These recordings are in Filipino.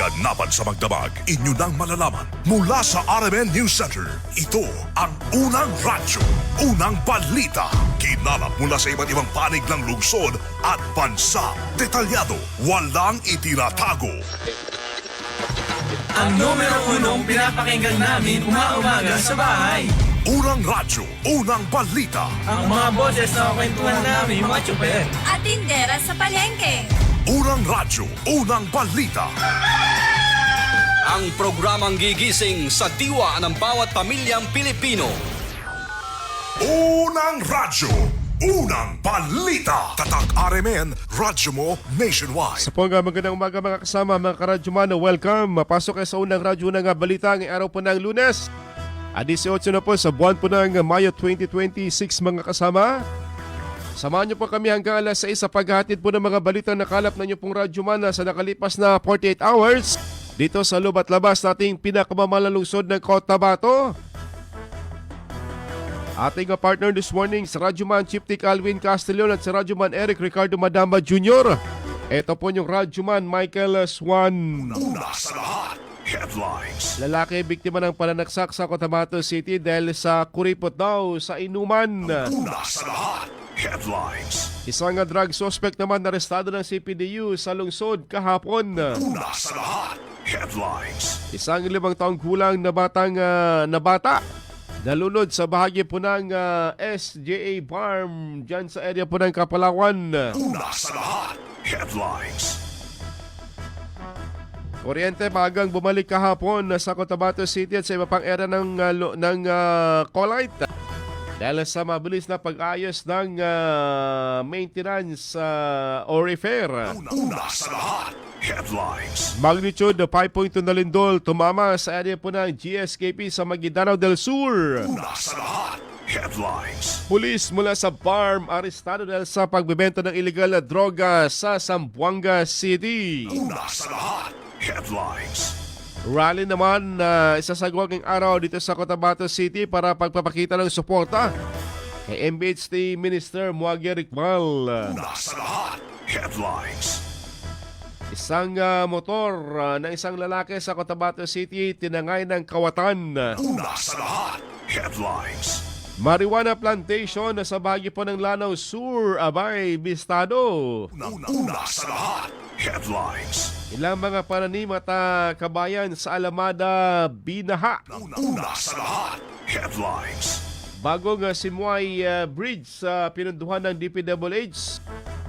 kaganapan sa magdamag, inyo nang malalaman mula sa RMN News Center. Ito ang Unang Radyo, Unang Balita. Kinalap mula sa iba't ibang panig ng lungsod at bansa. Detalyado, walang itinatago. Ang numero unong pinapakinggan namin umaga sa bahay. Unang Radyo, Unang Balita. Ang mga boses na kwentuhan namin mga tsuper. At tindera sa palengke. Unang Radyo, Unang Balita. Ang programang gigising sa diwa ng bawat pamilyang Pilipino. Unang Radyo, Unang Balita. Tatak RMN, radyo mo nationwide. Sa po nga magandang umaga mga kasama, mga karadyoman, welcome. Mapasok kayo sa Unang Radyo ng Balita ngayong araw po ng Lunes. 18 na po sa buwan po ng Mayo 2026 mga kasama. Samahan niyo po kami hanggang alas 6 sa paghahatid po ng mga balitang nakalap na niyo pong radyoman sa nakalipas na 48 hours dito sa loob at labas nating pinakamamahalang lungsod ng Cotabato. Ating partner this morning sa Radyoman Chief Tick Alwin Castellon at sa Radyoman Eric Ricardo Madamba Jr. Ito po yung Radyoman Michael Swan. Una sa lahat, headlines. Lalaki biktima ng pananaksak sa Cotabato City dahil sa kuripot daw sa inuman. Una sa lahat, headlines. Isang drug suspect naman arestado ng CPDU sa lungsod kahapon. Una sa lahat, headlines. Isang 5 taong gulang na bata nalunod sa bahagi po ng SJA Farm dyan sa area po ng Kapalawan. Una sa lahat, headlines. Kuryente maagang bumalik kahapon sa Cotabato City at sa iba pang area ng Colite. Dahil sa mabilis na pag-ayos ng maintenance o repair. Una sa lahat, headlines. Magnitude 5.2 na lindol tumama sa area po ng GSKP sa Maguindanao del Sur. Una sa lahat, headlines. Pulis mula sa farm arestado dahil sa pagbebenta ng illegal na droga sa Zamboanga City. Una sa lahat, headlines. Rally naman na isasagawa ngayong araw dito sa Cotabato City para pagpapakita ng suporta kay MBHT Minister Muagia Ricmal. Una sa lahat, headlines. Isang motor ng isang lalaki sa Cotabato City tinangay ng kawatan. Una sa lahat, headlines. Marijuana plantation na sa bahagi po ng Lanao Sur, Abay, Bistado. Una sa lahat, headlines. Ilang mga pananim at kabayan sa Alamada, binaha. Una sa lahat, headlines. Bagong Simuay Bridge sa pinunduhan ng DPWH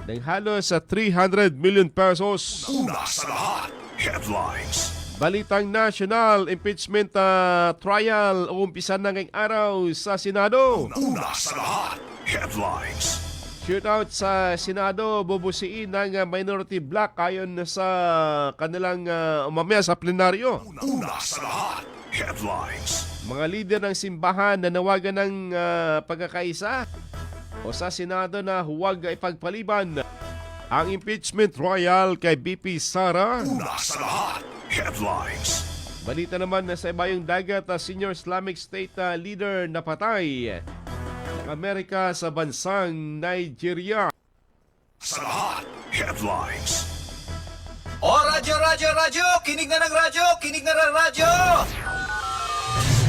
ng halos 300 million pesos. Una sa lahat, headlines. Balitang national, impeachment trial uumpisan na ngayong araw sa Senado. Una sa lahat, headlines. Shootout sa Senado, bubusiin ng minority bloc ayon sa kanilang mamaya sa plenaryo. Una sa lahat, headlines. Mga lider ng simbahan na nawagan ng pagkakaisa o sa Senado na huwag ipagpaliban ang impeachment trial kay BP Sara. Una sa lahat, headlines. Balita naman na sa ibayong dagat, senior Islamic State leader na patay ng Amerika sa bansang Nigeria. Sa lahat, headlines. O radyo, kinig na ng radyo, kinig na ng radyo!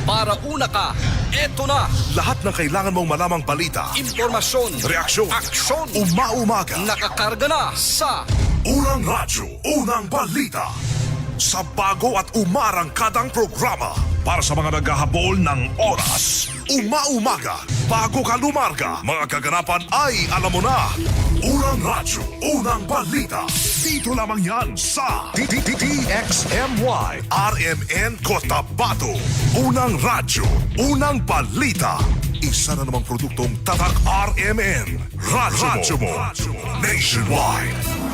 Para una ka, eto na, Lahat ng kailangan mong malamang balita, impormasyon, reaksyon, aksyon, umaumaga. nakakarga na sa Unang Radyo, Unang Balita. Sa bago at umarangkadang programa para sa mga naghahabol ng oras. Umaumaga, bago ka lumarga, mga kaganapan ay alam mo na. Unang Radyo, Unang Balita. Dito lamang yan sa DXMY RMN Cotabato. Unang Radyo, Unang Balita. Isa na namang produktong Tatak RMN. Radyo mo. Nationwide.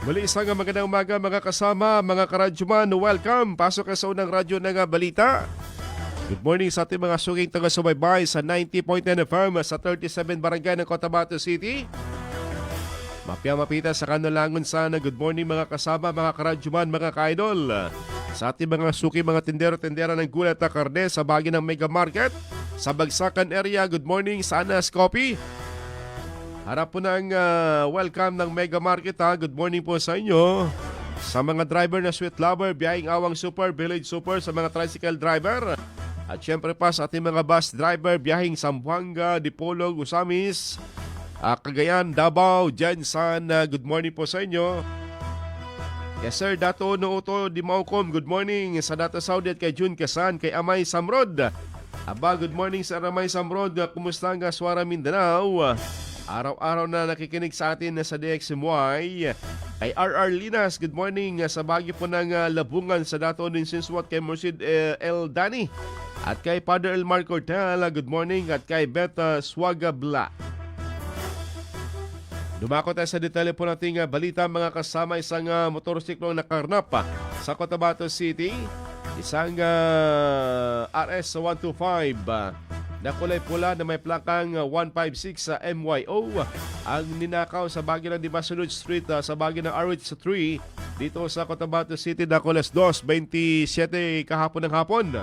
Muli isang magandang umaga mga kasama, mga karadyoman. Welcome! Pasok ka sa Unang Radyo ng Balita. Good morning sa ating mga suging taga-subaybay sa 90.9 FM sa 37 Barangay ng Cotabato City. Mapia-mapita sa kanulangon sana. Good morning mga kasama, mga karadyoman, mga ka-idol. sa ating mga suki mga tindero-tindera ng gulay at karne sa bahagi ng Mega Market sa Bagsakan area. Good morning sa Anas Coffee. Harap po ng welcome ng Mega Market ha. Good morning po sa inyo. Sa mga driver na Sweet Lover, Biyahing Awang Super, Village Super, sa mga tricycle driver. At syempre pa sa ating mga bus driver, Biyahing Zamboanga, Dipolog, Usamis, Cagayan, Davao, Jensan. Good morning po sa inyo. Yes sir, Dato Nooto Dimaukom, good morning sa Data Saudi at kay Jun Kasan, kay Amay Samrod. Aba, good morning sa Amay Samrod. Kumusta nga Suara Mindanao? Araw-araw na nakikinig sa atin sa DXMY. Kay RR Linas, good morning sa bagyo po ng Labungan sa Dato Ninsinswat, kay Mursid El Dani. At kay Father Elmar Cortel, good morning. At kay Beta Swagabla. Dumako tayo sa detalye po nating balita mga kasama. Isang motorsiklong nakarnap sa Cotabato City. Isang RS-125 na kulay pula na may plakang 156 sa MYO ang ninakaw sa bagay ng Dimasunod Street sa bagay ng RH3 dito sa Cotabato City na alas 2:27 kahapon ng hapon.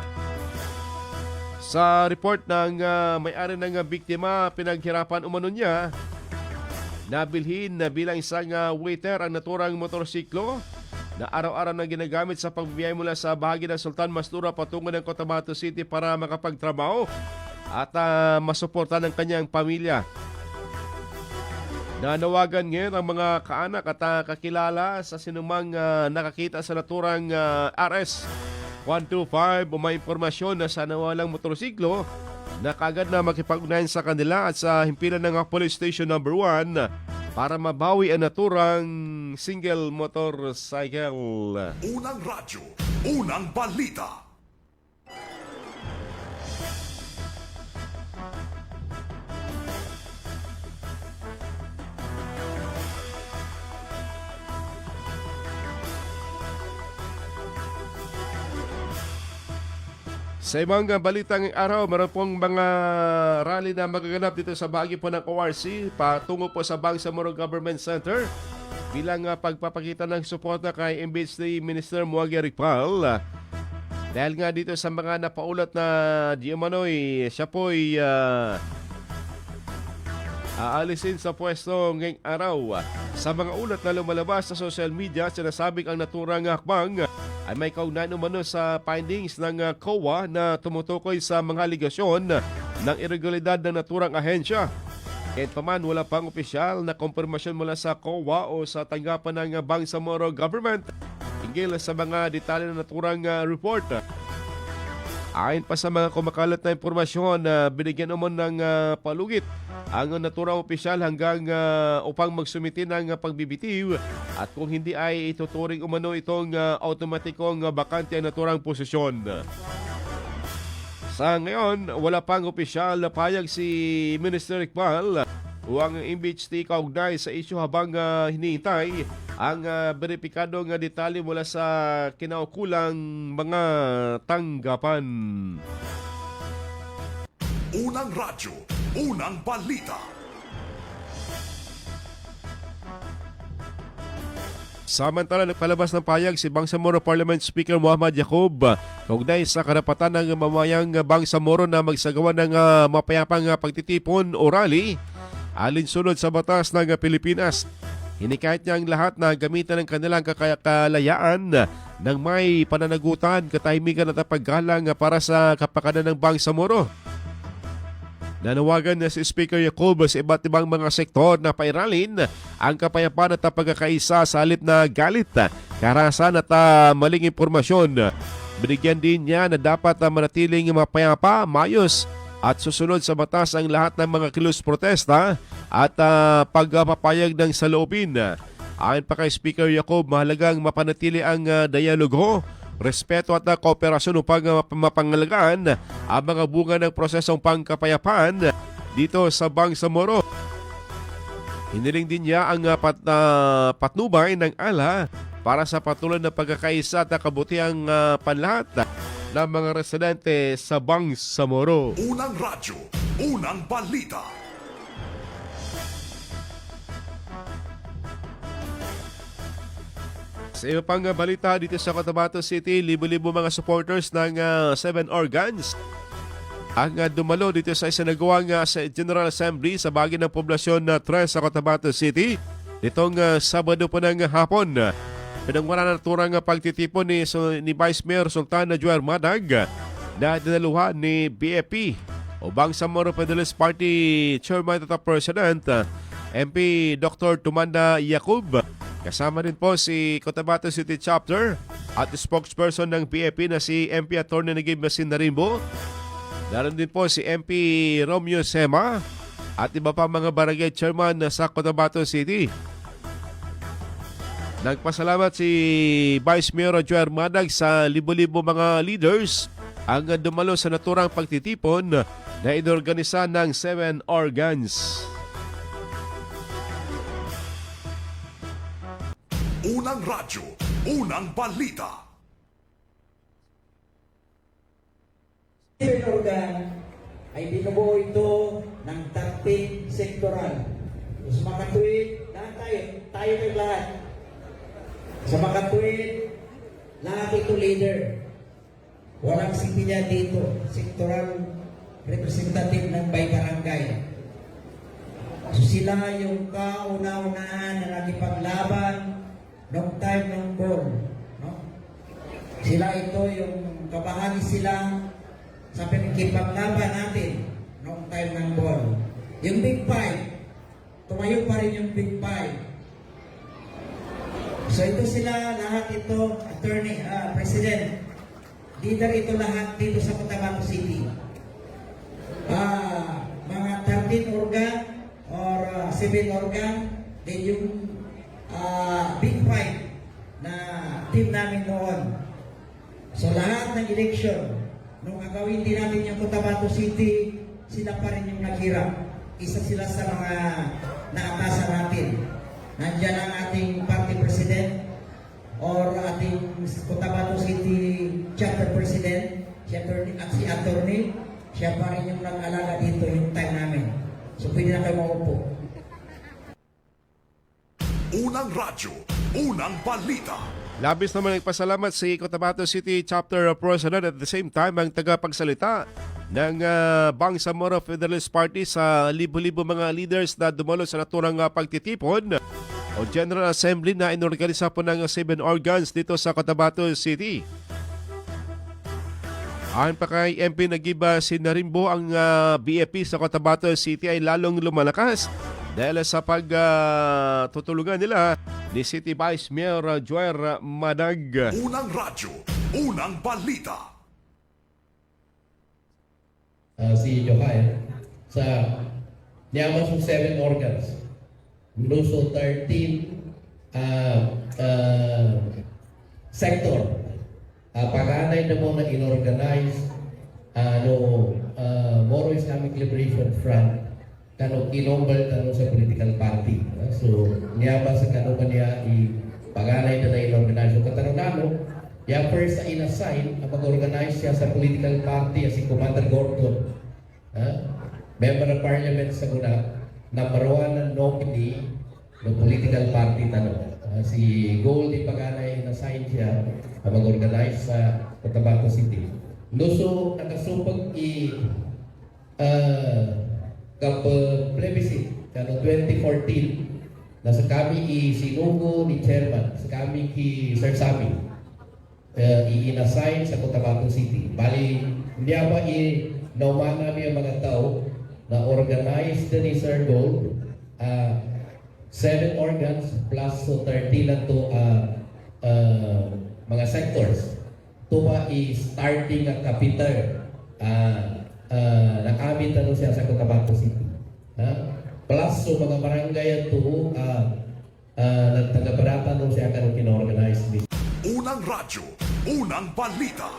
Sa report ng may-ari ng biktima, pinaghirapan umano niya nabilhin na bilang isang waiter ang naturang motorsiklo na araw-araw na ginagamit sa pagbibiyay mula sa bahagi ng Sultan Mastura patungo ng Cotabato City para makapagtrabaho at masuportan ng kanyang pamilya. Nanawagan ngayon ang mga kaanak at kakilala sa sinumang nakakita sa naturang RS-125 o may impormasyon na sa nawalang motorsiklo na kagad na makipag-ugnayan sa kanila at sa himpilan ng Police Station number 1 para mabawi ang naturang single motorcycle. Unang radyo, unang balita. Sa ibang balitang araw, meron pong mga rally na magaganap dito sa bahagi po ng ORC patungo po sa Bangsamoro Government Center bilang pagpapakita ng suporta kay Embassy Minister Muagi Ripal. Dahil nga dito sa mga napaulat na di umano'y siya po'y aalisin sa pwesto ngayong araw. Sa mga ulat na lumalabas sa social media, sinasabing ang naturang hakbang ay may kaugnayan umano sa findings ng COA na tumutukoy sa mga aligasyon ng irregularidad ng naturang ahensya. Kahit pa man, wala pang opisyal na kumpirmasyon mula sa COA o sa tanggapan ng Bangsamoro Government hinggil sa mga detalye ng naturang report. Ayon pa sa mga kumakalat na impormasyon, binigyan naman ng palugit ang naturang opisyal hanggang upang magsumiti ng pagbibitiw at kung hindi ay ituturing umano itong automatikong bakante ang naturang posisyon. Sa ngayon, wala pang opisyal na payag si Minister Iqbal o ang impeached kaugnay sa isyu habang hinihintay ang beripikadong detalye mula sa kinaukulang mga tanggapan. Unang radyo, unang balita. Samantala, nagpalabas ng payag si Bangsamoro Parliament Speaker Muhammad Yacub kaugnay sa karapatan ng mamayang Bangsamoro na magsagawa ng mapayapang pagtitipon o rally alinsunod sa batas ng Pilipinas. Hinikayat niya ang lahat na gamitan ng kanilang kalayaan ng may pananagutan, katahimikan at paggalang para sa kapakanan ng Bangsamoro. Nanawagan na si Speaker Yacub sa iba't ibang mga sektor na pairalin ang kapayapaan at pagkakaisa sa halip na galit, karahasan at maling impormasyon. Binigyan din niya na dapat manatiling mapayapa, mayos at susunod sa batas ang lahat ng mga kilos protesta at pagpapayag ng saloobin. Ayon pa kay Speaker Yacub, mahalagang mapanatili ang dialogo, respeto at kooperasyon upang mapangalagaan ang mga bunga ng prosesong pangkapayapaan dito sa Bangsamoro. Hiniling din niya ang patnubay ng ala para sa patuloy na pagkakaisa at kabutihang panlahat ng mga residente sa Bangsamoro. Unang radyo, unang balita. Sa iyo pang balita dito sa Cotabato City, libo-libo mga supporters ng Seven Organs ang dumalo dito sa isinagawang sa General Assembly sa bahagi ng poblasyon na 3 sa Cotabato City nitong Sabado po ng hapon. Pinangwala na naturang pagtitipon ni Vice Mayor Sultan Joel Madag na dinaluhan ni BFP o Bangsamoro Federalist Party Chairman at President MP Dr. Tumanda Yacub. Kasama rin po si Cotabato City Chapter at spokesperson ng BFP na si MP Atty. Nagib Masindarimbo. Naroon din po si MP Romeo Sema at iba pa mga barangay chairman sa Cotabato City. Nagpasalamat si Vice Mayor Joel Madag sa libo-libo mga leaders ang dumalo sa naturang pagtitipon na inorganisa ng Seven Organs. Unang radyo, unang balita. Seven Organ ay binubuo ito ng 13 sektoral. Sa makatuwid, tayo kay lahat. Sa makatuwid, lahat ito leader. Walang sipinya dito. Sektoral representative ng bay barangay. So sila yung kauna-unahan na nakipaglaban noong time ng ball. No? Sila ito yung kabahagi sila sa pinagkipaglaban natin noong time ng ball. Yung Big Five, tumayo pa rin yung Big Five. So ito sila, lahat ito, attorney, president, leader ito lahat dito sa Cotabato City. Mga 13 organ or 7 organ, then yung Big Five na team namin noon. So lahat ng election, nung agawin din natin yung Cotabato City, sila pa rin yung naghirap. Isa sila sa mga naatasan natin. Nandiyan ang ating party president or ating Cotabato City chapter president, si attorney, siya pa rin yung nag-alaga dito yung time namin. So pwede na kayo maupo. Unang radyo, unang balita. Labis naman nagpasalamat si Cotabato City Chapter President at the same time ang tagapagsalita ng Bangsamoro Federalist Party sa libo-libo mga leaders na dumalo sa naturang pagtitipon o General Assembly na inorganisa po ng 7 organs dito sa Cotabato City. Ayon pa kay MP Nagib Masindarimbo, ang BFP sa Cotabato City ay lalong lumalakas dahil sa pagtutulungan nila ni City Vice Mayor Joel Madag. Unang radyo, unang balita. Si Johail sa niyaman sa 7 organs. Luso 13 sector. Paganay na mo na inorganize Moro Islamic Liberation Front kano kinombal kano sa political party. So niyaman sa kano ba niya paganay na inorganize. So katanong first sa inassign ang mag-organize siya sa political party si Commander Gordon. Member of Parliament sa una, number 1 na nominee ng political party tanong. Si Goldie Paganay inassign siya ang mag-organize sa Cotabato City. Luso nakasupag plebiscite kano 2014 nasa kami sinugo ni chairman sa kami Sir Sami i-inassign sa Cotabato City. Bali, hindi ba nauman namin ang mga tao na organized ni Sir Gold 7 organs plus 13 na to mga sectors. Ito ba starting ang capital nakamit ano siya sa Cotabato City. Plus so mga barangay ito nagtagabarata no siya kanong kinorganize ni. Unang radyo, unang balita.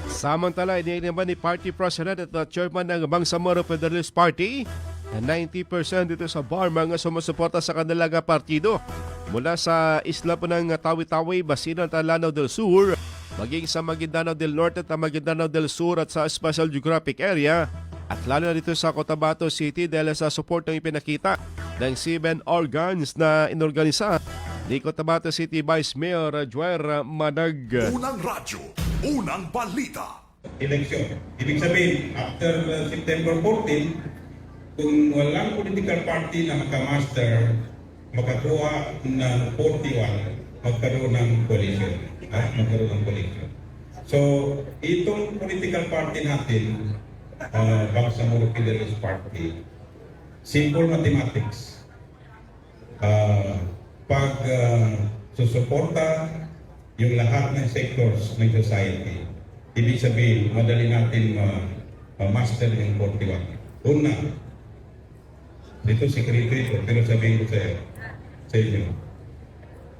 Samantala, iniilaman ni Party President at Chairman ng Bangsamoro Federalist Party na 90% dito sa bar mga sumusuporta sa kanilang partido. Mula sa isla po ng Tawi-Tawi, Basilan, Lanao del Sur maging sa Maguindanao del Norte at Maguindanao del Sur at sa Special Geographic Area at lalo na dito sa Cotabato City dahil sa support ng ipinakita ng 7 organs na inorganisa ni Cotabato City Vice Mayor Joer Manag. Unang radyo, unang balita. Eleksyon. Ibig sabihin, after September 14, kung walang political party na makamaster, makakuha ng 41, magkaroon ng coalition. Magkaroon ng coalition. So, itong political party natin, Bangsamoro Federalist Party, simple mathematics. Pag susuporta yung lahat ng sectors ng society, ibig sabihin, madali natin ma-master yung 41. Una, dito secretary ko, pero sabihin ko sa inyo,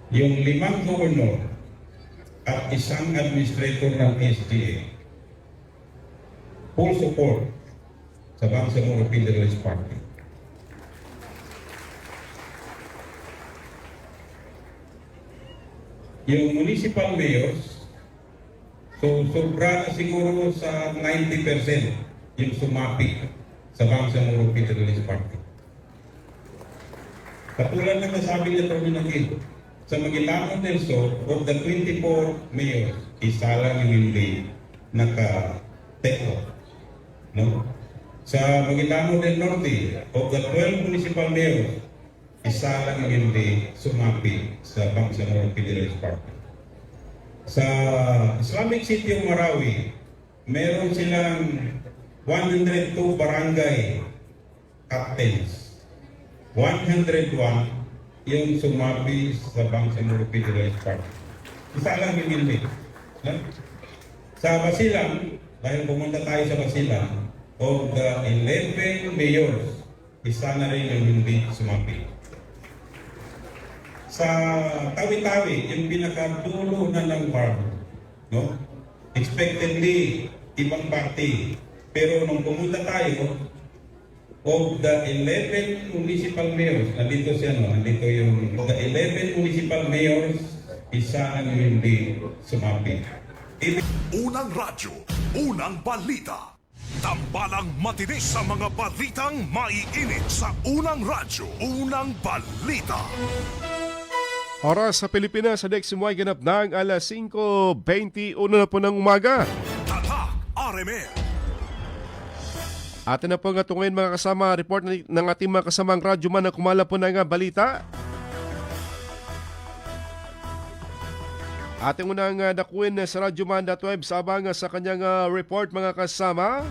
yung 5 governor at isang administrator ng SGA, full support sa Bangsamoro Federalist Party. Yung municipal mayors, so sobra na siguro sa 90% yung sumapit sa Bangsamoro Federalist Party. Katulad ng nasabi niya Terminagil, sa Maguindanao del Sur, of the 24 mayors, isa lang yung hindi naka-take. No? Sa Maguindanao del Norte, of the 12 municipal mayors, isa lang yung hindi sumapit sa Bangsamoro Federalist Party. Sa Islamic City of Marawi, meron silang 102 barangay captains. 101 yung sumapi sa Bangsamoro Federalist Party. Isa lang yung hindi. Sa Basilan, dahil pumunta tayo sa Basilan, of the 11 mayors, isa na rin yung hindi sumapi. Sa Tawi-Tawi, yung pinakadulo na ng bar, no? Expectedly, ibang party. Pero nung pumunta tayo, of the 11 municipal mayors, nandito yung of the 11 municipal mayors, isa ang hindi sumapi. Unang radyo, unang balita. Tambalang matinis sa mga balitang maiinit sa unang radyo, unang balita. Oras sa Pilipinas sa Deximoy ganap ng alas 5:21 na po ng umaga. Tatak RMN. Atin na po nga tunguin mga kasama, report ng ating mga kasamang radyoman na kumala po ng balita. Ating unang nakuin sa radyoman.web sa abang sa kanyang report mga kasama.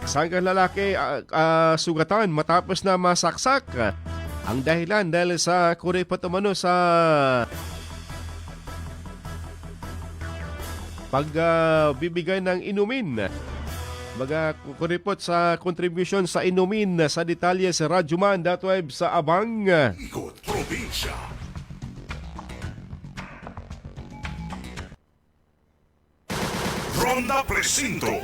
Isang lalaki sugatan matapos na masaksak. Ang dahilan dahil sa kuripot umano sa pagbibigay ng inumin. Kuripot sa contribution sa inumin sa detalye sa radyoman.web sa abang. Ikot Probinsya. Ronda Presinto.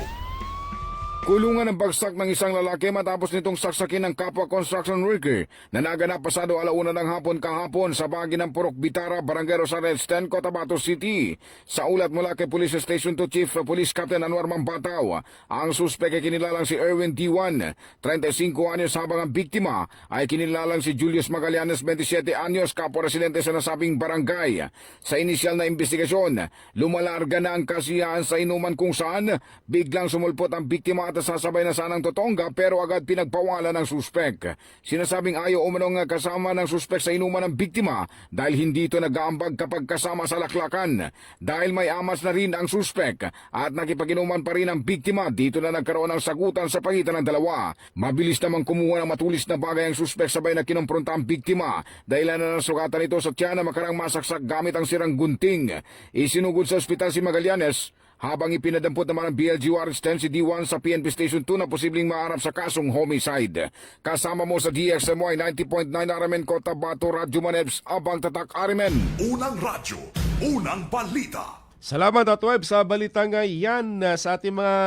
Kulungan ang bagsak ng isang lalaki matapos nitong saksakin ng kapwa construction worker na naganap pasado 1:00 ng hapon kahapon sa bahagi ng Purok Bitara, Barangay Rosales 10, Cotabato City. Sa ulat mula kay Police Station 2 Chief Police Captain Anwar Mambataw, ang suspek ay kinilalang si Erwin D1, 35 anyos, habang ang biktima ay kinilalang si Julius Magallanes, 27 anyos, kapwa residente sa nasabing barangay. Sa inisyal na investigasyon, lumalarga na ang kasiyahan sa inuman kung saan biglang sumulpot ang biktima at sasabay na sanang totongga pero agad pinagpawalan ng suspek. Sinasabing ayaw umanong kasama ng suspek sa inuman ng biktima dahil hindi ito nag-aambag kapag kasama sa laklakan. Dahil may amas na rin ang suspek at nakipag-inuman pa rin ang biktima, dito na nagkaroon ng sagutan sa pagitan ng dalawa. Mabilis namang kumuha ng matulis na bagay ang suspek sabay na kinumpronta ang biktima. Dahilan na nasugatan ito sa tiyan na makarang masaksak gamit ang sirang gunting. Isinugod sa ospital si Magallanes habang ipinadampot naman ang BLG Warrants 10 si D1 sa PNP Station 2 na posibleng maharap sa kasong homicide. Kasama mo sa DXMY 90.9 RMN Cotabato, Radyo Manebs, abang tatak RMN. Unang radyo, unang balita. Salamat at web sa balitang yan sa ating mga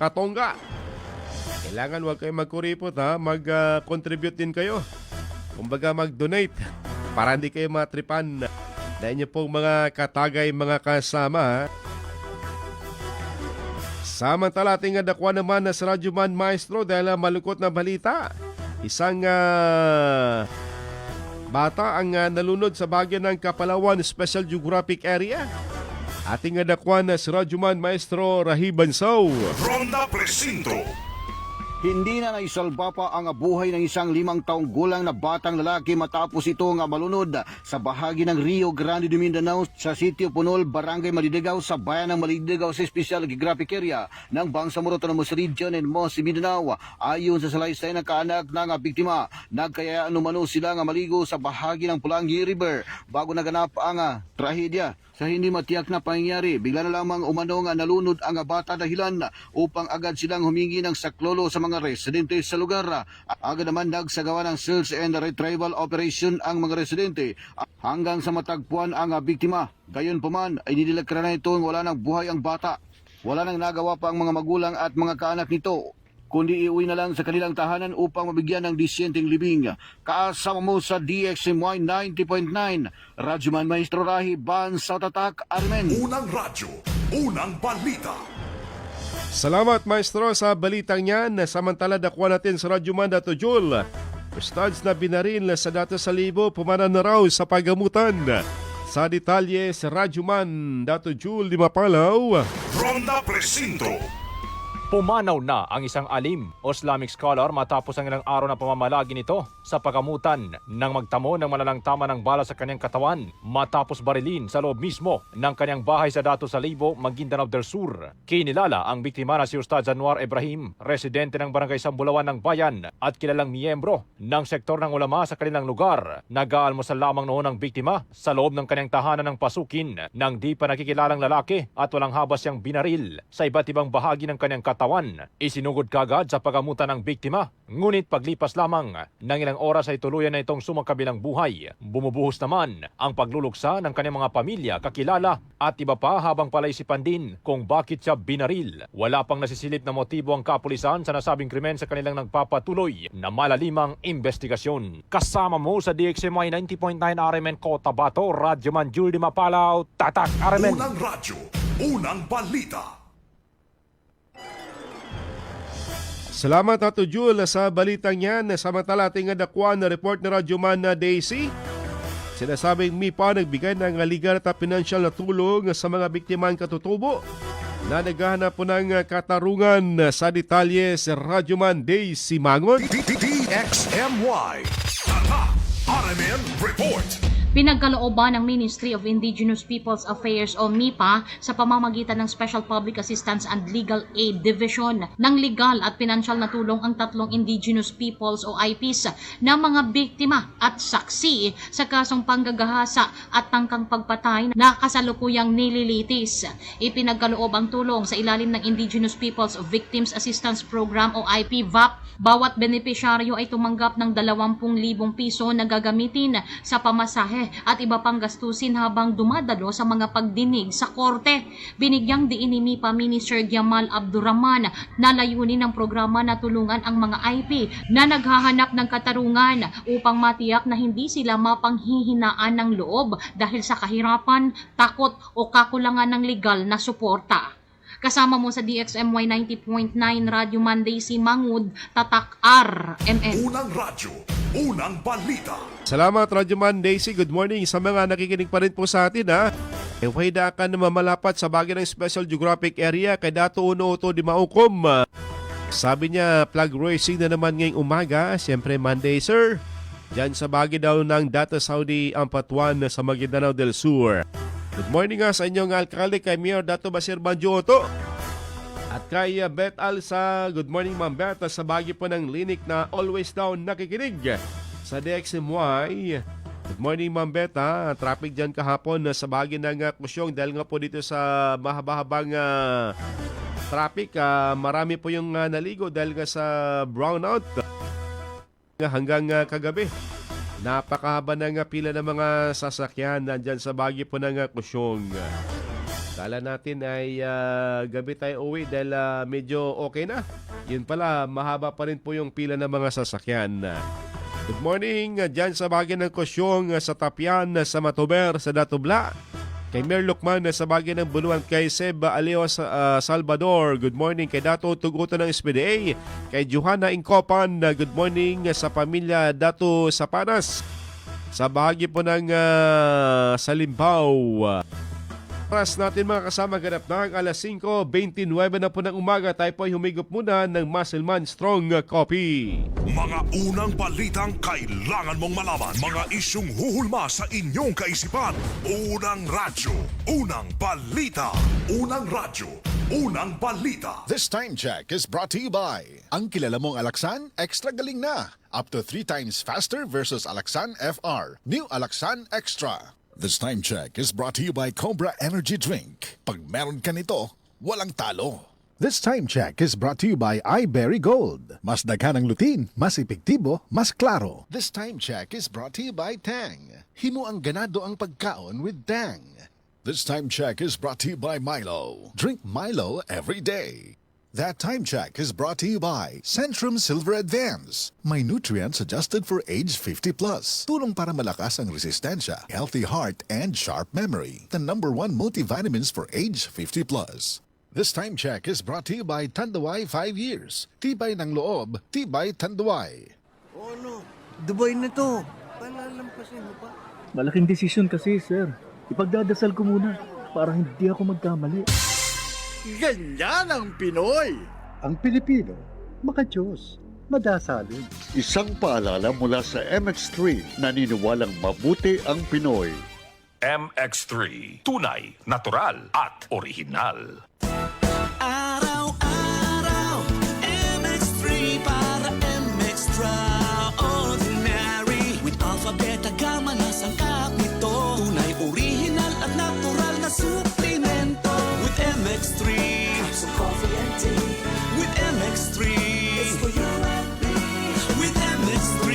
katongga. Kailangan huwag kayong magkuripot ha, mag-contribute din kayo. Kumbaga mag-donate para hindi kayo matripan na inyo pong mga katagay, mga kasama ha. Samantala ating dakwa naman na sa Radyo Man Maestro dahil malungkot na balita. Isang bata ang nalunod sa bahagi ng Kapalawan Special Geographic Area. Ating dakwa na sa Radyo Man Maestro Rahib Bansaw. Ronda Presinto. Hindi na naisalba pa ang buhay ng isang 5 taong gulang na batang lalaki matapos ito nga malunod sa bahagi ng Rio Grande do Mindanao sa Sitio Punol, Barangay Malidegaw sa bayan ng Malidegaw sa Special Geographic Area ng Bangsamoro Autonomous Region and Mosi Mindanao. Ayon sa salaysay ng kaanak ng biktima, nagkayaan umano sila nga maligo sa bahagi ng Pulangi River bago naganap ang trahedya. Sa hindi matiyak na pangyayari, bigla na lamang umano nga nalunod ang bata dahilan upang agad silang humingi ng saklolo sa mga residente sa lugar. Agad naman nagsagawa ng search and retrieval operation ang mga residente hanggang sa matagpuan ang biktima. Gayon pa man ay nililagkara na ito wala ng buhay ang bata. Wala nang nagawa pa ang mga magulang at mga kaanak nito, kundi iuwi na lang sa kanilang tahanan upang mabigyan ng disyenteng libing. Kasama mo sa DXMY 90.9, Radyo Man Maestro Rahi, Bansaw Tatak, Armen. Unang radyo, unang balita. Salamat Maestro sa balitang yan. Samantala dakwa natin sa Radyo Man Dato Jul. Ustads na binaril sa Dato Salibo pumanan na raw sa pagamutan. Sa detalye sa Radyo Man Dato Jul di Mapalaw. Ronda Presinto. Pumanaw na ang isang alim o Islamic scholar matapos ang ilang araw na pamamalagi nito sa pagamutan nang magtamo ng malalang tama ng bala sa kanyang katawan matapos barilin sa loob mismo ng kanyang bahay sa Dato Salibo, Maguindanao del Sur. Kinilala ang biktima na si Ustad Anwar Ibrahim, residente ng Barangay Sambulawan ng Bayan at kilalang miyembro ng sektor ng ulama sa kanilang lugar. Nag-aalmusal lamang noon ang biktima sa loob ng kanyang tahanan ng Pasukin nang di pa nakikilalang lalaki at walang habas siyang binaril sa iba't ibang bahagi ng kanyang katawan. Isinugod kagad sa pagamutan ng biktima, ngunit paglipas lamang ng ilang oras ay tuluyan na itong sumangkabilang buhay. Bumubuhos naman ang pagluluksa ng kanyang mga pamilya, kakilala at iba pa habang palaisipan din kung bakit siya binaril. Wala pang nasisilip na motibo ang kapulisan sa nasabing krimen sa kanilang nagpapatuloy na malalimang investigasyon. Kasama mo sa DXMY 90.9 RMN Cotabato, Radyo Man Jules Mapalaw, Tatak RMN. Unang radyo, unang balita. Salamat Tato Jul sa balitang yan. Samantala ating dakwa na report na Radyo Man na Daisy. Sinasabing MIPA nagbigay ng legal at financial na tulong sa mga biktimang katutubo na naghahanap po ng katarungan. Sa detalye sa Radyo Man Daisy Mangon. DXMY Tatak RMN Report. Pinagkalooban ng Ministry of Indigenous Peoples Affairs o MIPA sa pamamagitan ng Special Public Assistance and Legal Aid Division ng legal at pinansyal na tulong ang 3 Indigenous Peoples o IPs na mga biktima at saksi sa kasong panggagahasa at tangkang pagpatay na kasalukuyang nililitis. Ipinagkaloob ang tulong sa ilalim ng Indigenous Peoples Victims Assistance Program o IPVAP. Bawat benepisyaryo ay tumanggap ng 20,000 piso na gagamitin sa pamasahe at iba pang gastusin habang dumadalo sa mga pagdinig sa korte. Binigyang diin ni MIPA Minister Giamal Abdurrahman na layunin ng programa na tulungan ang mga IP na naghahanap ng katarungan upang matiyak na hindi sila mapanghihinaan ng loob dahil sa kahirapan, takot o kakulangan ng legal na suporta. Kasama mo sa DXMY 90.9 Radyo Man Daisy Mangud, Tatak RMN. Unang radyo, unang balita. Salamat Radyo Man Daisy. Good morning sa mga nakikinig pa rin po sa atin ha. Wahida ka na mamalapat sa bagay ng Special Geographic Area kay Dato Uno Oto di Maukom. Sabi niya flag racing na naman ngayong umaga. Siyempre Monday sir. Diyan sa bagay daw ng Dato Saudi Ampatuan sa Maguindanao del Sur. Good morning nga sa inyong alkalde kay Mayor Dato Basir Banjoto. At kay Bet Alsa, good morning Ma'am Bet, sa bagay po ng Linik na always daw nakikinig sa DXMY. Good morning Ma'am Bet ha. Traffic dyan kahapon sa bagay ng Kusyong dahil nga po dito sa mahaba-habang traffic. Marami po yung naligo dahil nga sa brownout hanggang kagabi. Napakahaba ng pila ng mga sasakyan nandyan sa bagay po ng Kusyong. Kala natin ay gabi tayo uwi dahil medyo okay na. Yun pala, mahaba pa rin po yung pila ng mga sasakyan. Good morning dyan sa bagay ng Kosyong sa Tapian, sa Matuber, sa Datubla. Kay Mayor Lukman sa bagay ng Buluan, kay Seb Aleo Salvador. Good morning kay Dato Tugutan ng SPDA. Kay Johanna Incopan, good morning sa pamilya Dato Sapanas. Sa bahagi po ng Salimbaw. Oras natin mga kasama, ganap na ang alas 5:29 na po ng umaga. Tayo po ay humigop muna ng Muscleman Strong Coffee. Mga unang balitang kailangan mong malaman. Mga isyung huhulma sa inyong kaisipan. Unang radyo, unang balita. Unang radyo, unang balita. This time check is brought to you by ang kilala mong Alaksan, extra galing na. Up to 3 times faster versus Alaksan FR. New Alaksan Extra. This time check is brought to you by Cobra Energy Drink. Pag meron ka nito, walang talo. This time check is brought to you by iBerry Gold. Mas daghan ang lutin, mas epektibo, mas klaro. This time check is brought to you by Tang. Himo ang ganado ang pagkaon with Tang. This time check is brought to you by Milo. Drink Milo every day. That time check is brought to you by Centrum Silver Advance. May nutrients adjusted for age 50 plus. Tulong para malakas ang resistensya, healthy heart, and sharp memory. The #1 multivitamins for age 50 plus. This time check is brought to you by Tanduay 5 years. Tibay ng loob, tibay Tanduay. Oh no, Dubai na to. Palalampasin mo pa. Malaking desisyon kasi, sir. Ipagdadasal ko muna para hindi ako magkamali. Ganyan ang Pinoy! Ang Pilipino, makadiyos, madasalin. Isang paalala mula sa MX3, naniniwalang mabuti ang Pinoy. MX3, tunay, natural at original. Araw-araw, MX3 para MX-Traordinary. With Alpha, Beta, Gamma na sangkap nito. Tunay, original at natural na suplemento. With MX3, so coffee and tea. With MX3, it's for you and me. With MX3,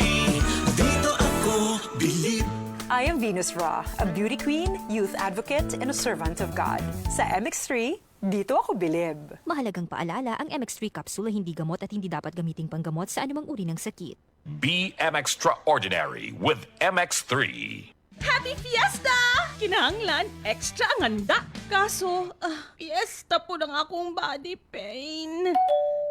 dito ako believe. I am Venus Ra, a beauty queen, youth advocate, and a servant of God. Sa MX3, dito ako bilib. Mahalagang paalala, ang MX3 capsule ay hindi gamot at hindi dapat gamiting panggamot sa anumang uri ng sakit. Be Extraordinary with MX3. Happy Fiesta! Kinahanglan, extra ang handa. Kaso, fiesta po ng akong body pain.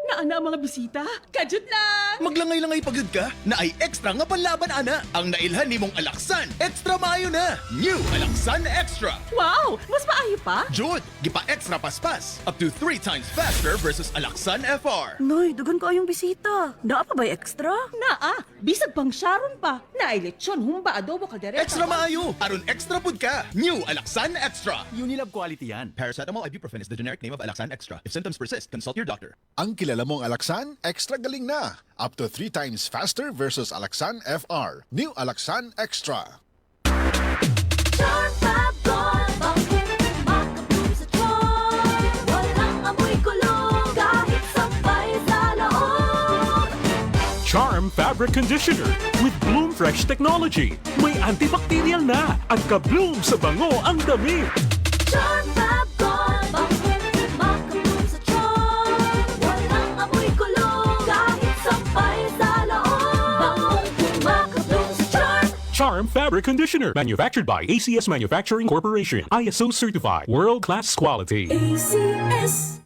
Naana mga bisita, kajud lang! Maglangay-langay pagod ka, na ay extra nga panlaban ana. Ang nailhan ni mong Alaksan, extra maayo na. New Alaksan Extra. Wow, mas maayo pa? Jud, gipa extra paspas. Up to 3 times faster versus Alaksan FR. Noy, dugan ko yung bisita. Naa pa ba'y extra? Naa, bisag pang Sharon pa. Naay lechon, humba adobo kaldereta. Extra maayo, aron extra pud ka. New Alaksan Extra. Unilab quality yan. Paracetamol ibuprofen is the generic name of Alaksan Extra. If symptoms persist, consult your doctor. Ang kilala mong Alaksan, extra galing na. Up to 3 times faster versus Alaksan FR. New Alaksan Extra. Charm Fabric Conditioner with Bloom Fresh Technology. May antibacterial na at ka-bloom sa bango ang damit. Charm Fab Gold, bangkit, makabloom sa charm. Walang amoy kulong, kahit sampay sa loob. Bangkong makabloom sa charm. Charm Fabric Conditioner. Manufactured by ACS Manufacturing Corporation. ISO certified. World-class quality. ACS.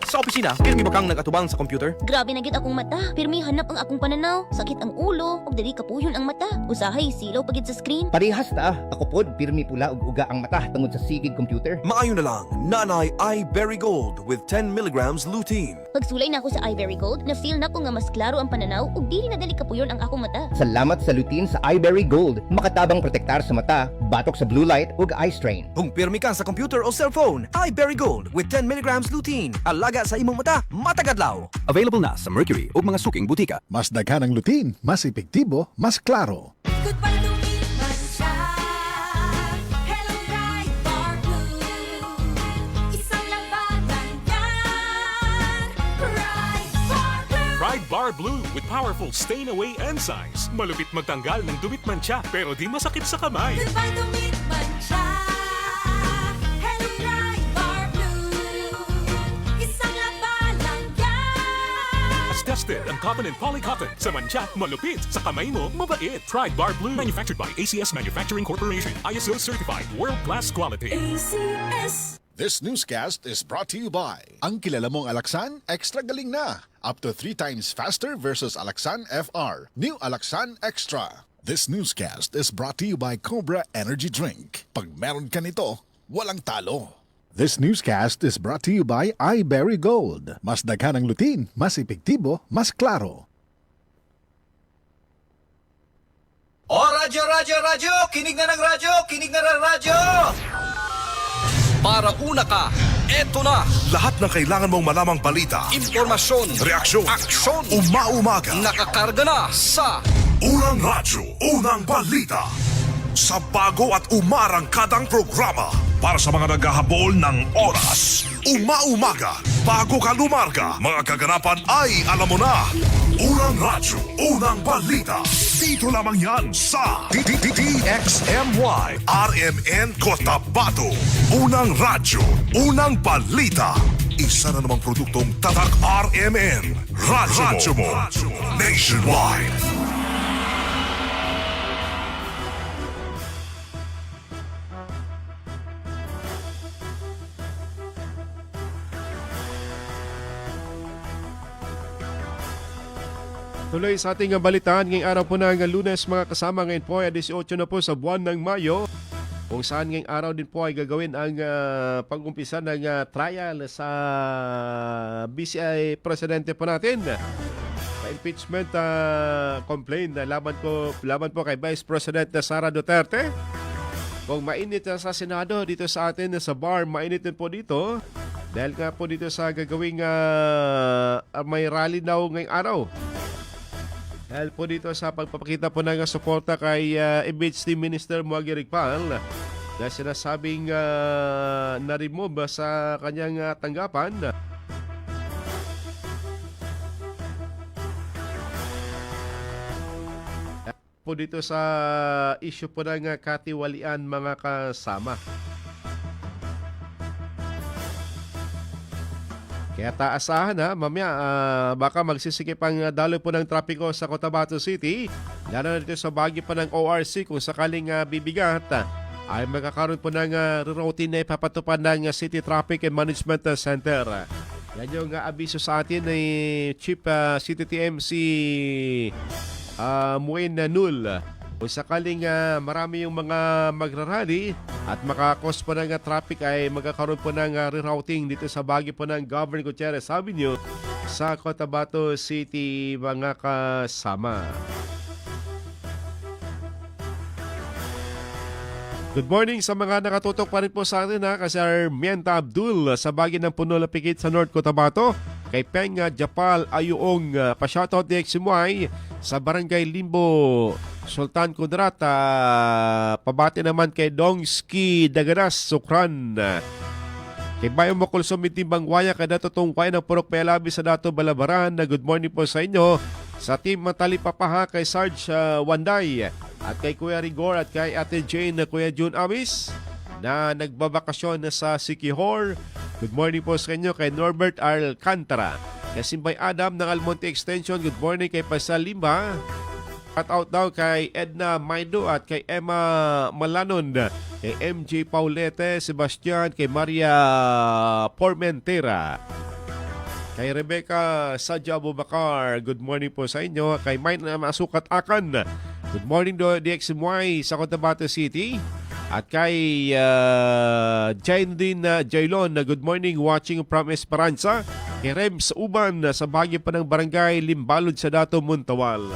Sa opisina, pirmi ba kang nag-atubang sa computer? Grabe na gid akong mata. Pirmi hanap ang akong pananaw. Sakit ang ulo, ug dili kapuyon ang mata. Usahay silaw pagid sa screen. Parehas ta. Ako pod pirmi pula ug uga ang mata tungod sa sigid computer. Maayo na lang, nanay iBerry Gold with 10 milligrams lutein. Pagsulay na ako sa iBerry Gold, na-feel na ko nga mas klaro ang pananaw ug dili na dali kapuyon ang akong mata. Salamat sa lutein sa iBerry Gold. Makatabang protektar sa mata, batok sa blue light ug eye strain. Kung pirmi ka sa computer o cellphone, iBerry Gold with 10 milligrams lutein. Alaga sa imong mata, matagadlaw. Available na sa Mercury ug mga suking butika. Mas daghan ang lutin, mas epektibo, mas klaro. Goodbye to me, Mansha. Hello, Ride Bar Blue. Isang labanan yan. Ride Bar Blue. Ride Bar Blue with powerful stain-away enzymes. Malupit magtanggal ng dumit mancha pero di masakit sa kamay. Goodbye to me, Mansha. Tested ang cotton and polycotton. Sa mancha, malupit. Sa kamay mo, mabait. Pride Bar Blue. Manufactured by ACS Manufacturing Corporation. ISO certified. World-class quality. ACS. This newscast is brought to you by ang kilala mong Alaksan, extra galing na. Up to 3 times faster versus Alaksan FR. New Alaksan Extra. This newscast is brought to you by Cobra Energy Drink. Pag meron ka nito, walang talo. This newscast is brought to you by iBerry Gold. Mas daghan ang lutin, mas epektibo, mas klaro. O radyo, radyo, radyo! Kinig na ng radyo! Kinig na ng radyo! Para una ka, eto na! Lahat ng kailangan mong malamang balita, Impormasyon, reaksyon, aksyon, umaumaga, nakakarga na sa Unang Radyo, Unang Balita. Sa bago at umarangkadang programa para sa mga naghahabol ng oras. Umaumaga, bago ka lumarga, mga kaganapan ay alam mo na. Unang Radyo, Unang Balita. Dito lamang yan sa DXMY RMN Cotabato. Unang Radyo, Unang Balita. Isa na namang produktong Tatak RMN. Radyo mo. Nationwide. Tuloy sa ating balitaan ngayong araw po ng Lunes, mga kasama. Ngayon po ay 18 na po sa buwan ng Mayo, kung saan ngayong araw din po ay gagawin ang pag-umpisa ng trial sa BCI presidente po natin. Pa-impeachment complaint laban po kay Vice President Sara Duterte. Kung mainit sa Senado, dito sa atin sa bar, mainit din po dito. Dahil nga po dito sa gagawing may rally daw ngayong araw. Dahil po dito sa pagpapakita po ng suporta kay MHT Minister Muagi Ricpal na sinasabing na-remove sa kanyang tanggapan. Po dito sa issue po ng katiwalian, mga kasama. Kaya taasahan mamaya baka magsisikip ang daloy po ng trapiko sa Cotabato City. Lalo na dito sa bahagi pa ng ORC, kung sakaling bibigat ay magkakaroon po ng rerouting na ipapatupad ng City Traffic and Management Center. Yan yung abiso sa atin ni Chief City TMC Muin Nul. Kung sakaling marami yung mga magrarally at makakos po ng traffic, ay magkakaroon po ng rerouting dito sa bahagi po ng Governor Gutierrez Avenue sa Cotabato City, mga kasama. Good morning sa mga nakatutok pa rin po sa atin kasi Armienta Abdul sa bahagi ng Puno Lapikit sa North Cotabato. Kay Peng Japal Ayuong pa-shoutout DXMY sa Barangay Limbo Sultan Kudrat. Pabati naman kay Dongski Daganas Sukran. Kay Bayo Makulso Mitimbang Waya, kay Dato Tungkway ng Purok Pelabi sa Dato Balabaran. Good morning po sa inyo. Sa Team Matali Papaha kay Sarge Wanday at kay Kuya Rigor at kay Ate Jane na Kuya June Amis na nagbabakasyon na sa Siquijor. Good morning po sa inyo. Kay Norbert Alcantara, kay Simbay Adam ng Almonte Extension. Good morning kay Pasal Limba. Shout out daw kay Edna Maido at kay Emma Malanon, kay MJ Paulete, Sebastian, kay Maria Formentera, kay Rebecca Sadja Abubakar. Good morning po sa inyo. Kay Mine Masukat Akan. Good morning do DXMY sa Cotabato City. At kay Jaindin Jailon, good morning, watching from Esperanza. Kay Rems Uban sa bahagi pa ng Barangay Limbalod sa Dato Muntawal.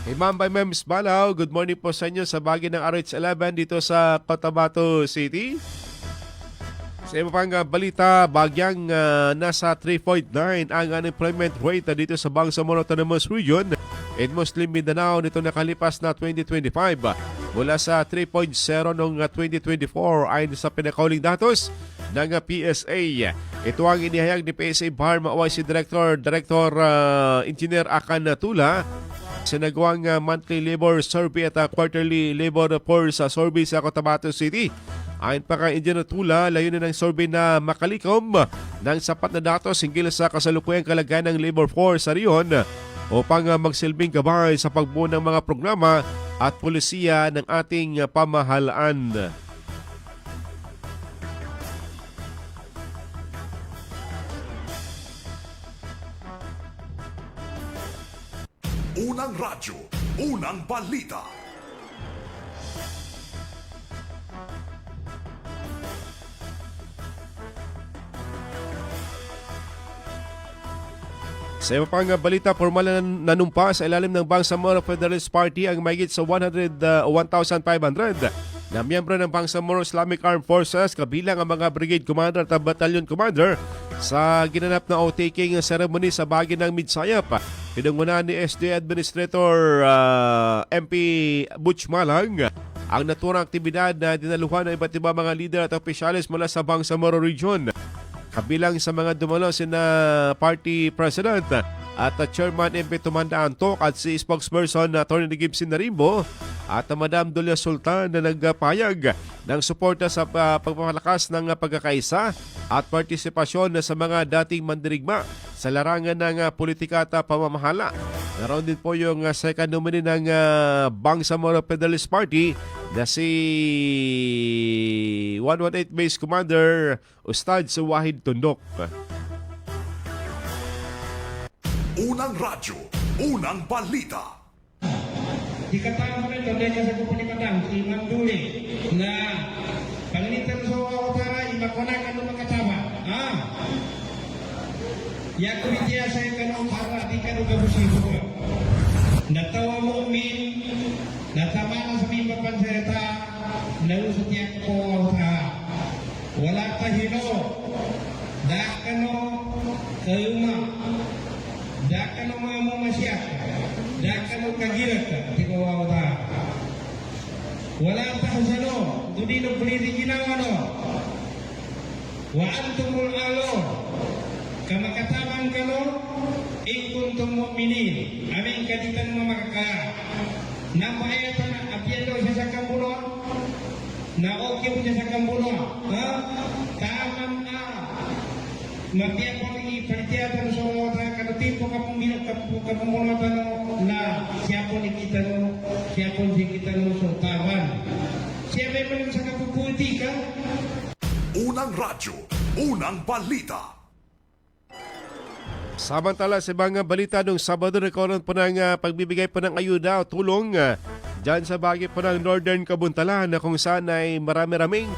Kay Mambay Mems Balaw, good morning po sa inyo sa bahagi ng RH11 dito sa Cotabato City. Sa iba pang balita, bagyang nasa 3.9 ang unemployment rate dito sa Bangsamoro Autonomous Region in Muslim Mindanao nito nakalipas na 2025 mula sa 3.0 noong 2024 ayon sa pinakauling datos ng PSA. Ito ang inihayag ni PSA Bahar Mawasi Director Engineer Akan Tula sa nagawang monthly labor survey at quarterly labor report sa survey sa Cotabato City. Ayon pa kay Engineer Tula, layunin ng survey na makalikom ng sapat na datos hinggil sa kasalukuyang kalagayan ng labor force sa riyon upang magsilbing gabay sa pagbuo ng mga programa at pulisiya ng ating pamahalaan. Unang radyo, unang balita. Sa iba pang balita, formal na nanumpa sa ilalim ng Bangsamoro Federalist Party ang mahigit sa 1,500 na miyembro ng Bangsamoro Islamic Armed Forces kabilang ang mga brigade commander at battalion commander sa ginanap na outtaking ceremony sa bahagi ng Midsayap. Pinangunahan ni SD Administrator MP Butch Malang ang naturang aktibidad na dinaluhan ng iba't iba mga leader at opisyalis mula sa Bangsamoro Region. Kabilang sa mga dumalo sina Party President at Chairman MP Tumanda Antok at si Spokesperson Atty. Gibson Narimbo at Madam Dulia Sultan na nagpayag ng suporta sa pagpapalakas ng pagkakaisa at partisipasyon sa mga dating mandirigma sa larangan ng politika at pamamahala. Naroon din po yung second nominee ng Bangsamoro Federalist Party na si 118 Base Commander Ustad Wahid Tundok. Unang radyo, unang balita. Dikatakan ko nito, dahil sa kupunikatang, si Imam Duli, na panganitan sa utara, imakunakan ng makatama. Ya kulitia saya kan utara, di kan ugabusibo ko. Natawa mo min, natamana sa mimbapan sa eta, nausot niya ko utara. Wala tahino, dakano, kauma, dakano mga mamasyak, dakano kagirat, di ko utara. Wala tahasano, tudino peliti ginawa no. Wa antumul alo, kamakataman kano, in kuntum mu'minin, aming kaditan mo makakaya. Nampayatan na apiendo siya sa kambuno, na okay mo siya sa kambuno. Tamam na, mapiyan po ni ipalitiyatan sa mga kanutipo kapumulatan na siya po ni kita no, siya po si kita no sa tawan. Siya may malang sa kapuputi ka. Unang radyo, unang balita. Samantala sa mga balita nung Sabado, nagkaroon po ng pagbibigay po ng ayuda o tulong dyan sa bahagi po ng Northern Kabuntalan na kung saan ay marami-raming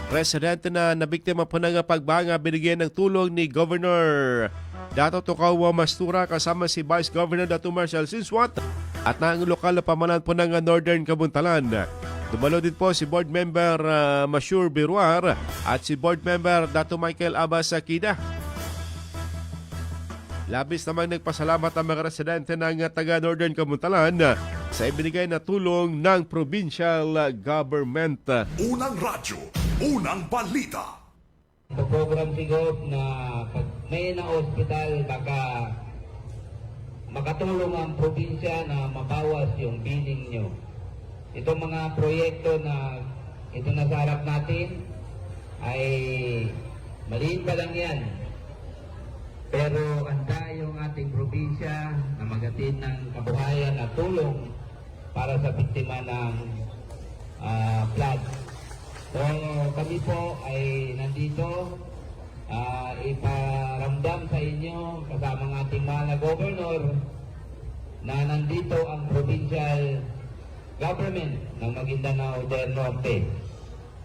residente na nabiktima po ng pagbanga. Binigyan ng tulong ni Governor Dato Tukaw Mastura kasama si Vice Governor Dato Marcial Sinswat at ng lokal na pamanan po ng Northern Kabuntalan. Dumalo din po si Board Member Masyur Biruar at si Board Member Dato Michael Abbas Akida. Labis namang nagpasalamat ang mga residente ng taga Northern Kabuntalan sa ibinigay na tulong ng provincial government. Unang radyo, unang balita. Sa program siguro na pag may na hospital, baka makatulong ang probinsya na mabawas yung billing nyo. Itong mga proyekto na ito na sa harap natin ay maliit pa lang yan. Pero handa yung ating probinsya na maghatid ng kabuhayan at tulong para sa biktima ng flood. So kami po ay nandito iparamdam sa inyo kasama ng ating mahal na Governor na nandito ang provincial government ng Maguindanao del Norte.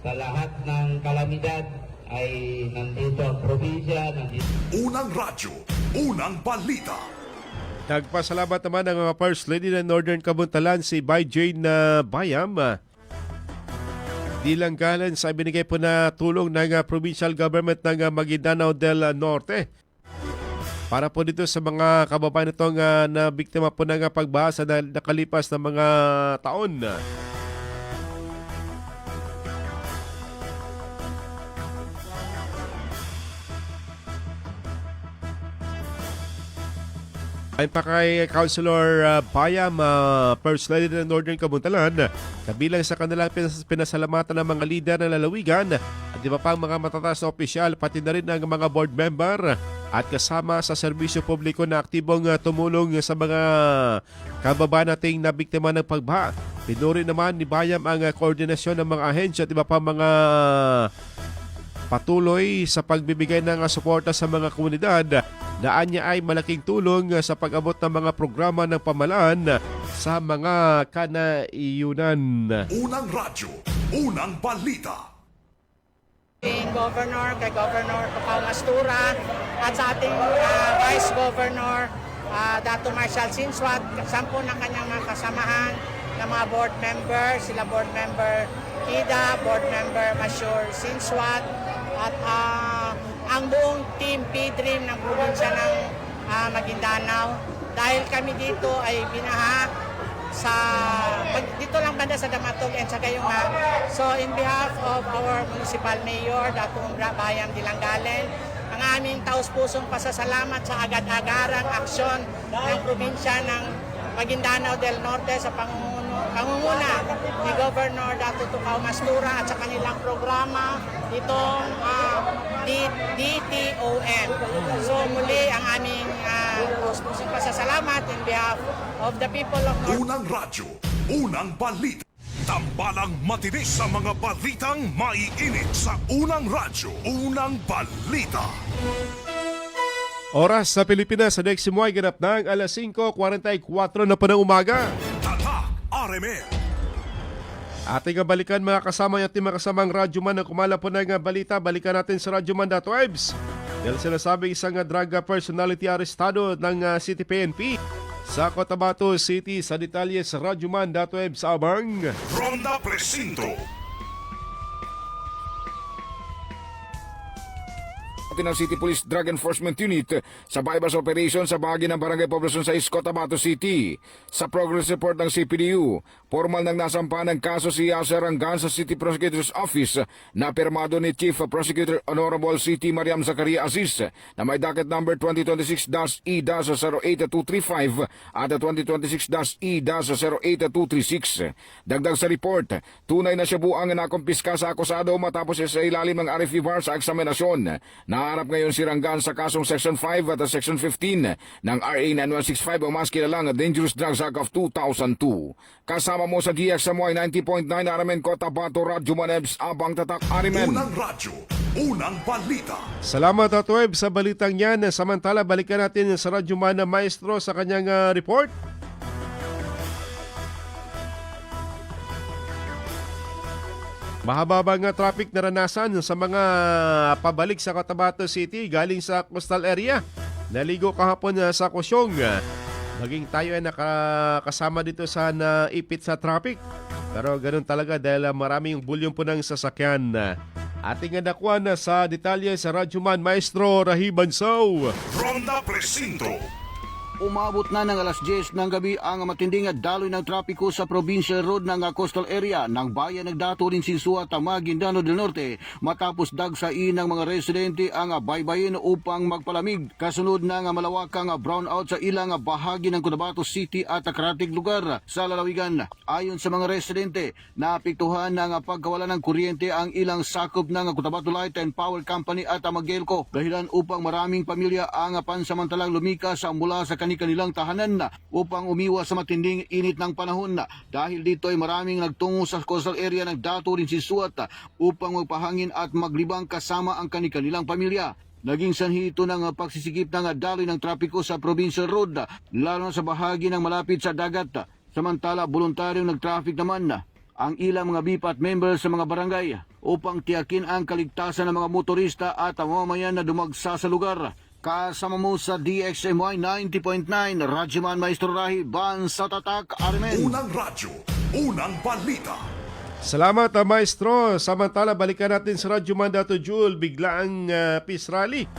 Sa lahat ng kalamidad ay nandito ang probinsya, nandito. Unang radyo, unang balita. Nagpasalamat naman ang First Lady ng Northern Kabuntalan si Bay Jane Bayam. Dilanggalan sa binigay po na tulong ng provincial government ng Maguindanao del Norte. Para po dito sa mga kababayan itong na biktima po ng pagbaha sa nakalipas na mga taon. Ayon pa kay Councilor Bayam, First Lady ng Northern Kabuntalan, kabilang sa kanilang pinasalamatan ng mga lider ng lalawigan at iba pang mga matataas na opisyal, pati na rin ang mga board member at kasama sa serbisyo publiko na aktibong tumulong sa mga kababayan nating nabiktima ng pagbaha. Pinuri naman ni Bayam ang koordinasyon ng mga ahensya at iba pang mga patuloy sa pagbibigay ng suporta sa mga komunidad na anya ay malaking tulong sa pag-abot ng mga programa ng pamahalaan sa mga kanaiunan. Unang radyo, unang balita. Governor, kay Governor Tukaw Mastura at sa ating Vice Governor Dato Marshall Sinswat, 10 ng kanyang mga kasamahan na mga board member, sila board member Kida, board member Masyur Sinswat at ang buong team P-Dream ng probinsya ng Maguindanao. Dahil kami dito ay binaha dito lang banda sa Damatog and sa Gayunga. So in behalf of our Municipal Mayor, Dato Bayam Dilanggalen, ang aming taus-pusong pasasalamat sa agad-agarang aksyon ng probinsya ng Maguindanao del Norte sa pangunguna ni Governor Dato Tukaw Mastura at sa kanilang programa itong DTOM. So muli ang aming taus-pusong pasasalamat in behalf of the people of North. Unang radyo, unang balita. Tambalang matinis sa mga balitang maiinit sa unang radyo, unang balita. Oras sa Pilipinas sa next mo ay ganap ng alas 5:44 na pa ng umaga. Tatak RMN. Ating balikan mga kasama at mga kasamang Radyo Man na kumala po ng balita. Balikan natin sa radyoman.webs. Dahil sinasabi isang drug personality arestado ng City PNP sa Cotabato City. Sa detalye sa radyoman.webs abang Ronda Presinto. ng City Police Drug Enforcement Unit sa bypass operation sa bahagi ng Barangay Poblacion 6, Cotabato City. Sa progress report ng CPDU, formal nang nasampahan ng kaso si Yasser Rangan sa City Prosecutor's Office na pirmado ni Chief Prosecutor Honorable City Mariam Zacaria Aziz na may docket number 2026-E-08235 at 2026-E-08236. Dagdag sa report, tunay na siya buang nakumpiska sa akusado matapos sa ilalim ng RFE bar sa eksaminasyon. Naharap ngayon si Rangan sa kasong Section 5 at Section 15 ng RA 9165 o mas kilalang Dangerous Drugs Act of 2002. Kasama mo sa DXMY 90.9 RMN Cotabato Radyo Manebs abang tatak RMN. Unang radyo, unang balita. Salamat at web sa balitang yan. Samantala, balikan natin sa Radyo Man na Maestro sa kanyang report. Mahababang traffic naranasan sa mga pabalik sa Cotabato City galing sa coastal area. Naligo kahapon sa Kusyong. Maging tayo ay nakakasama dito sa naipit sa traffic. Pero ganun talaga dahil maraming bulyong po ng sasakyan. Ating nakuha na sa detalye sa Radyo Man Maestro Rahiban Sow. Ronda Presinto. Umabot na ng alas 10 ng gabi ang matinding daloy ng trapiko sa Provincial Road ng coastal area ng bayan ng Dato rin Sinsua, Maguindanao del Norte matapos dagsain ng mga residente ang baybayin upang magpalamig kasunod ng malawakang brownout sa ilang bahagi ng Cotabato City at karatig lugar sa lalawigan. Ayon sa mga residente, naapektuhan ng pagkawala ng kuryente ang ilang sakop ng Cotabato Light and Power Company at Magelco dahilan upang maraming pamilya ang pansamantalang lumikas mula sa kanilang tahanan upang umiwas sa matinding init ng panahon. Dahil dito ay maraming nagtungo sa coastal area ng Dato rin Sinsua upang magpahangin at maglibang kasama ang kanilang pamilya. Naging sanhi ito ng pagsisikip ng daloy ng trapiko sa Provincial Road, lalo na sa bahagi ng malapit sa dagat. Samantala, voluntaryong nag-traffic naman ang ilang mga BIPAT members sa mga barangay upang tiyakin ang kaligtasan ng mga motorista at mamamayan na dumagsa sa lugar. Kasama mo sa DXMY 90.9, Radyoman Maestro Rahiban sa Tatak Armen. Unang radyo, unang balita. Salamat Maestro. Samantala, balikan natin sa Radyoman Dato Jul. Biglaang peace rally.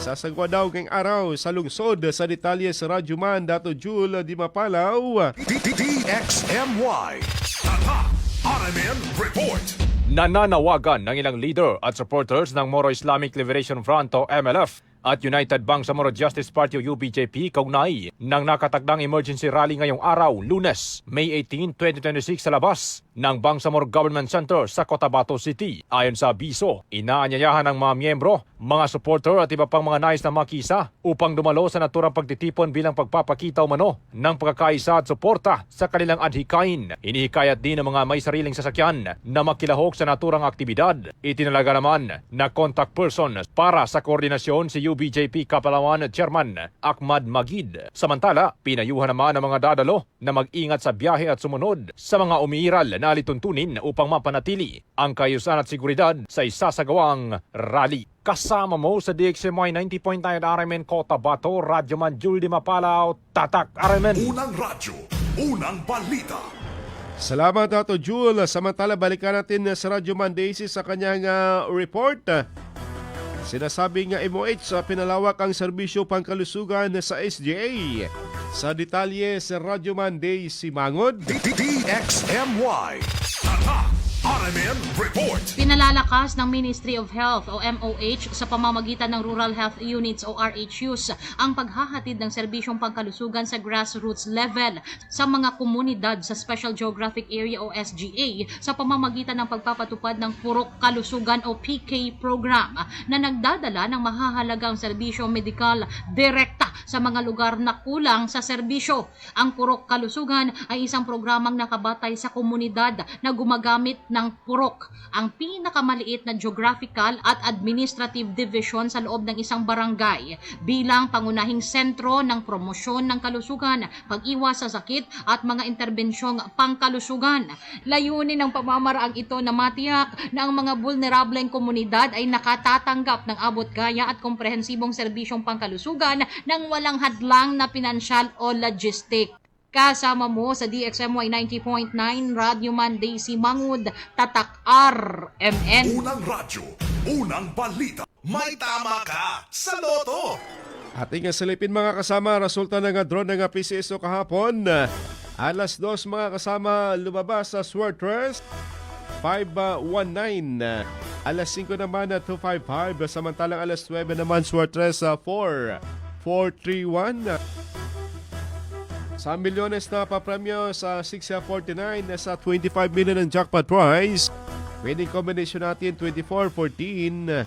Sasagwa daw ngayong araw sa lungsod. Sa detalye sa Radyoman Dato Jul di Mapalaw. DXMY Tatak RMN Report. Nananawagan ng ilang leader at supporters ng Moro Islamic Liberation Front o MLF at United Bangsamoro Justice Party o UBJP kaugnay ng nakatagdang emergency rally ngayong araw, Lunes, May 18, 2026 sa labas ng Bangsamoro Government Center sa Cotabato City. Ayon sa abiso, inaanyayahan ng mga miyembro, mga supporter at iba pang mga nais na makisa upang dumalo sa naturang pagtitipon bilang pagpapakita umano ng pagkakaisa at suporta sa kanilang adhikain. Inihikayat din ng mga may sariling sasakyan na makilahok sa naturang aktibidad. Itinalaga naman na contact person para sa koordinasyon si UBJP Kapalawan Chairman Ahmad Magid. Samantala, pinayuhan naman ang mga dadalo na mag-ingat sa biyahe at sumunod sa mga umiiral na alituntunin upang mapanatili ang kaayusan at seguridad sa isasagawang rally. Kasama mo sa DXMY 90.9 RMN Cotabato, Radyoman Jul Di Mapalaw, Tatak RMN. Unang radyo, unang balita. Salamat, Tato Jul. Samantala, balikan natin sa Radyo Daisy sa kanyang report. Sinasabing MOH pinalawak ang serbisyo pangkalusugan sa SGA. Sa detalye sa Radyo Daisy Mangod. DXMY. Tatak RMN Report. Pinalalakas ng Ministry of Health o MOH sa pamamagitan ng Rural Health Units o RHUs ang paghahatid ng serbisyong pangkalusugan sa grassroots level sa mga komunidad sa Special Geographic Area o SGA sa pamamagitan ng pagpapatupad ng Purok Kalusugan o PK program na nagdadala ng mahahalagang serbisyo medikal direkta sa mga lugar na kulang sa serbisyo. Ang Purok Kalusugan ay isang programang nakabatay sa komunidad na gumagamit ng purok, ang pinakamaliit na geographical at administrative division sa loob ng isang barangay bilang pangunahing sentro ng promosyon ng kalusugan, pag-iwas sa sakit at mga interbensyong pangkalusugan. Layunin ng pamamaraang ito na matiyak na ang mga vulnerableng komunidad ay nakatatanggap ng abot-kaya at komprehensibong serbisyong pangkalusugan ng walang hadlang na pinansyal o logistic. Kasama mo sa DXMY 90.9 Radyo Daisy Mangud, Tatak RMN. Unang radyo, unang balita. May tama ka sa loto. Ating silipin mga kasama, resulta ng drone ng PCSO kahapon. Alas 2 mga kasama lumabas sa Sword Trust 519. Alas 5 naman 255. Samantalang alas 9 naman Sword Trust 4431. Sa milyones na papremyo sa 649 sa 25 million ang jackpot prize. Winning combination natin 24, 14,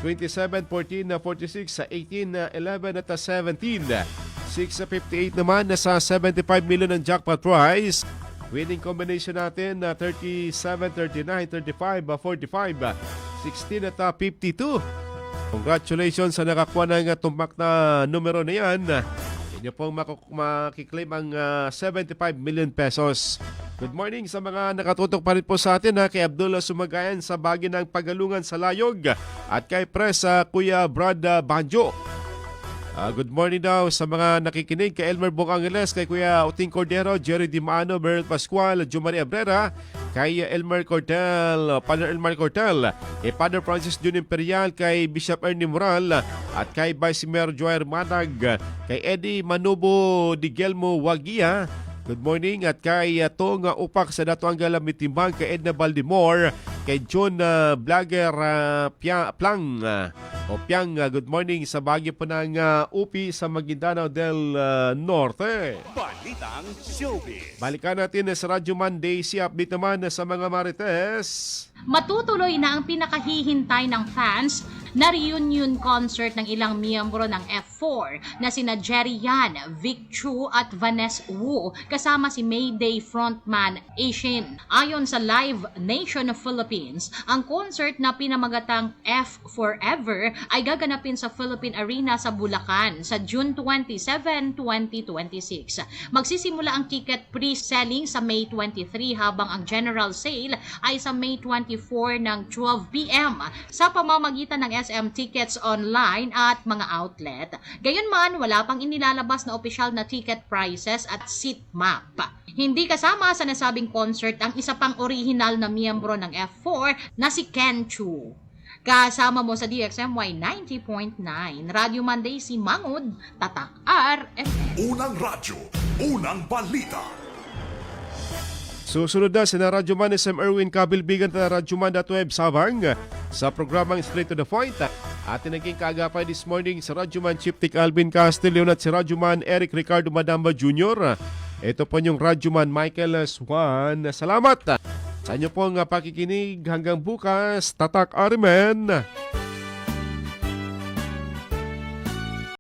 27, 14, 46, 18, 11 at 17. 658 naman sa 75 million ang jackpot prize. Winning combination natin 37, 39, 35, 45, 16 at 52. Congratulations sa nakakuha ng tumbak na numero na yan. Inyo pong makiklaim ang 75 million pesos. Good morning sa mga nakatutok pa rin po sa atin kay Abdullah Sumagayan sa Bagi ng Pagalugan sa Layog at kay Pres Kuya Brad Banjo. Good morning daw sa mga nakikinig kay Elmer Bong Angeles, kay Kuya Uting Cordero, Jerry Dimano, Beryl Pascual, Jumari Abrera, kay Elmer Cortel, Father Elmer Cortel, kay Father Francis Jun Imperial, kay Bishop Ernie Moral, at kay Vice Mayor Joer Manag, kay Eddie Manubo Digelmo Wagia. Good morning at kay Tong Upak sa Datuanggala Mitimbang, kay Edna Baldimore, kay John Blagger Piang. Good morning sa Baguio po ng UPI sa Maguindanao del Norte. Balitang Showbiz. Balikan natin sa Radyo Daisy. Update naman sa mga Marites. Matutuloy na ang pinakahihintay ng fans na reunion concert ng ilang miyembro ng F4 na sina Jerry Yan, Vic Chu at Vanessa Wu kasama si Mayday frontman Asian. Ayon sa Live Nation of Philippines, ang concert na pinamagatang F Forever ay gaganapin sa Philippine Arena sa Bulacan sa June 27, 2026. Magsisimula ang ticket pre-selling sa May 23 habang ang general sale ay sa May 24 ng 12 p.m. sa pamamagitan ng SM Tickets online at mga outlet. Gayunman, wala pang inilalabas na opisyal na ticket prices at seat map. Hindi kasama sa nasabing concert ang isa pang orihinal na miyembro ng F4 na si Ken Chu. Kasama mo sa DXMY 90.9 Radyo Daisy Mangud, Tatak RMN. Unang radyo, unang balita. Susunod na si Radyo Man SM Erwin Kabilbigan na Radyo Man.web Sabang sa programang Straight to the Point. Atin naging kaagapay this morning si Radyoman Chief Tic Alvin Castillon at si Radyoman Eric Ricardo Madamba Jr. Ito po yung Radyoman Michael Swan. Salamat sa inyo pong pakikinig. Hanggang bukas, Tatak Arimen.